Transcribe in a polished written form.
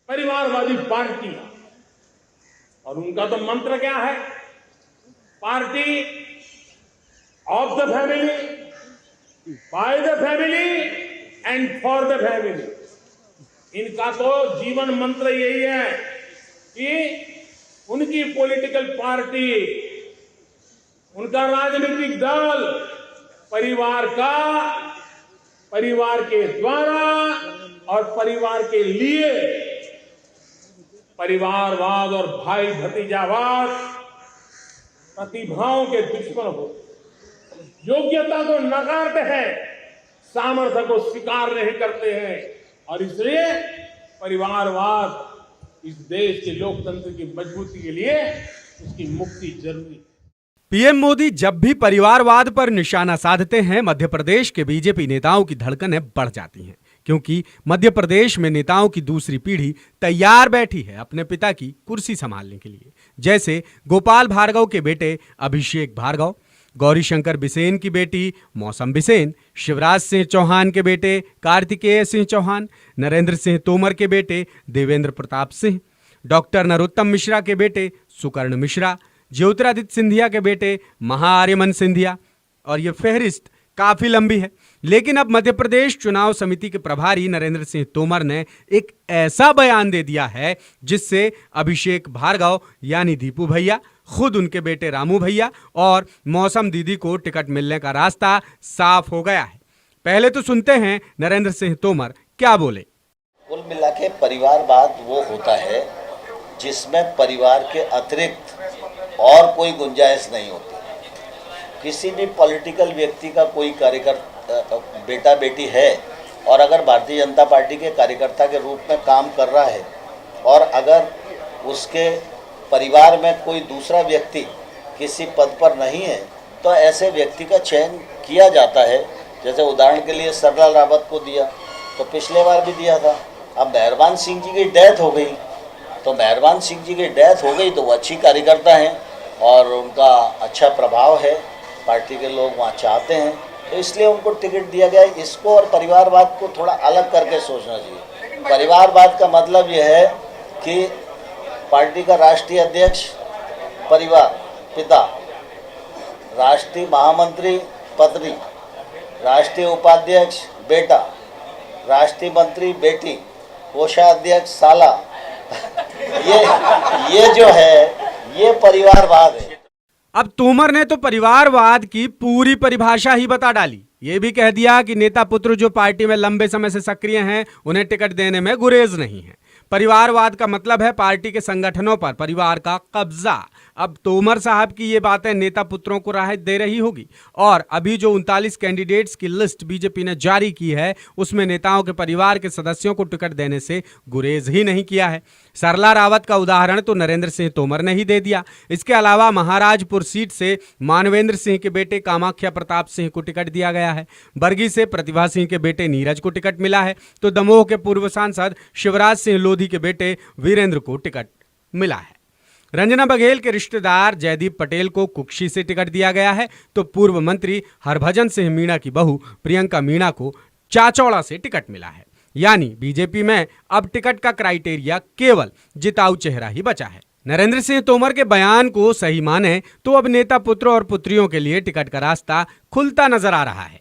परिवारवादी party, और उनका तो मंत्र क्या है? Party of the family, by the family and for the family. इनका तो जीवन मंत्र यही है कि उनकी पॉलिटिकल पार्टी, उनका राजनीतिक दल परिवार का, परिवार के द्वारा और परिवार के लिए, परिवारवाद और भाई भतीजावाद प्रतिभाओं के दुश्मन हो, योग्यता को नकारते हैं, सामर्थ्य को स्वीकार नहीं करते हैं, और इसलिए परिवारवाद इस देश के लोकतंत्र की मजबूती के लिए उसकी मुक्ति जरूरी है। पीएम मोदी जब भी परिवारवाद पर निशाना साधते हैं, मध्य प्रदेश के बीजेपी नेताओं की धड़कनें बढ़ जाती हैं, क्योंकि मध्य प्रदेश में नेताओं की दूसरी पीढ़ी तैयार बैठी है अपने पिता की कुर्सी संभालने के लिए। जैसे गोपाल भार्गव के बेटे अभिषेक भार्गव, गौरीशंकर बिसेन की बेटी मौसम बिसेन, शिवराज सिंह चौहान के बेटे कार्तिकेय सिंह चौहान, नरेंद्र सिंह तोमर के बेटे देवेंद्र प्रताप सिंह, डॉक्टर नरोत्तम मिश्रा के बेटे सुकर्ण मिश्रा, ज्योतिरादित्य सिंधिया के बेटे महाआर्यमन सिंधिया, और ये फहरिस्त काफी लंबी है। लेकिन अब मध्य प्रदेश चुनाव समिति के प्रभारी नरेंद्र सिंह तोमर ने एक ऐसा बयान दे दिया है जिससे अभिषेक भार्गव यानी दीपू भैया, खुद उनके बेटे रामू भैया और मौसम दीदी को टिकट मिलने का रास्ता साफ हो गया है। पहले तो सुनते हैं नरेंद्र सिंह तोमर क्या बोले। कुल मिला के परिवारवाद वो होता है जिसमें परिवार के अतिरिक्त और कोई गुंजाइश नहीं होती। किसी भी पॉलिटिकल व्यक्ति का कोई कार्यकर्ता बेटा बेटी है और अगर भारतीय जनता पार्टी के कार्यकर्ता के रूप में काम कर रहा है और अगर उसके परिवार में कोई दूसरा व्यक्ति किसी पद पर नहीं है तो ऐसे व्यक्ति का चयन किया जाता है। जैसे उदाहरण के लिए सरला रावत को दिया तो पिछले बार भी दिया था। अब मेहरबान सिंह जी की डेथ हो गई तो मेहरबान सिंह जी की डेथ हो गई तो वो अच्छी कार्यकर्ता हैं और उनका अच्छा प्रभाव है, पार्टी के लोग वहाँ चाहते हैं, तो इसलिए उनको टिकट दिया गया। इसको और परिवारवाद को थोड़ा अलग करके सोचना चाहिए। परिवारवाद का मतलब यह है कि पार्टी का राष्ट्रीय अध्यक्ष परिवार पिता, राष्ट्रीय महामंत्री पत्नी, राष्ट्रीय उपाध्यक्ष बेटा, राष्ट्रीय मंत्री बेटी, कोषाध्यक्ष साला, ये जो है ये परिवारवाद है। अब तोमर ने तो परिवारवाद की पूरी परिभाषा ही बता डाली। ये भी कह दिया कि नेता पुत्र जो पार्टी में लंबे समय से सक्रिय हैं उन्हें टिकट देने में गुरेज नहीं है। परिवारवाद का मतलब है पार्टी के संगठनों पर परिवार का कब्जा। अब तोमर साहब की ये बातें नेता पुत्रों को राहत दे रही होगी। और अभी जो 39 कैंडिडेट्स की लिस्ट बीजेपी ने जारी की है उसमें नेताओं के परिवार के सदस्यों को टिकट देने से गुरेज ही नहीं किया है। सरला रावत का उदाहरण तो नरेंद्र सिंह तोमर ने ही दे दिया। इसके अलावा महाराजपुर सीट से मानवेंद्र सिंह के बेटे कामाख्या प्रताप सिंह को टिकट दिया गया है। बरगी से प्रतिभा सिंह के बेटे नीरज को टिकट मिला है तो दमोह के पूर्व सांसद शिवराज सिंह लोधी के बेटे वीरेंद्र को टिकट मिला है। रंजना बघेल के रिश्तेदार जयदीप पटेल को कुक्षी से टिकट दिया गया है तो पूर्व मंत्री हरभजन सिंह मीणा की बहू प्रियंका मीणा को चाचौड़ा से टिकट मिला है। यानी बीजेपी में अब टिकट का क्राइटेरिया केवल जिताऊ चेहरा ही बचा है। नरेंद्र सिंह तोमर के बयान को सही माने तो अब नेता पुत्र और पुत्रियों के लिए टिकट का रास्ता खुलता नजर आ रहा है।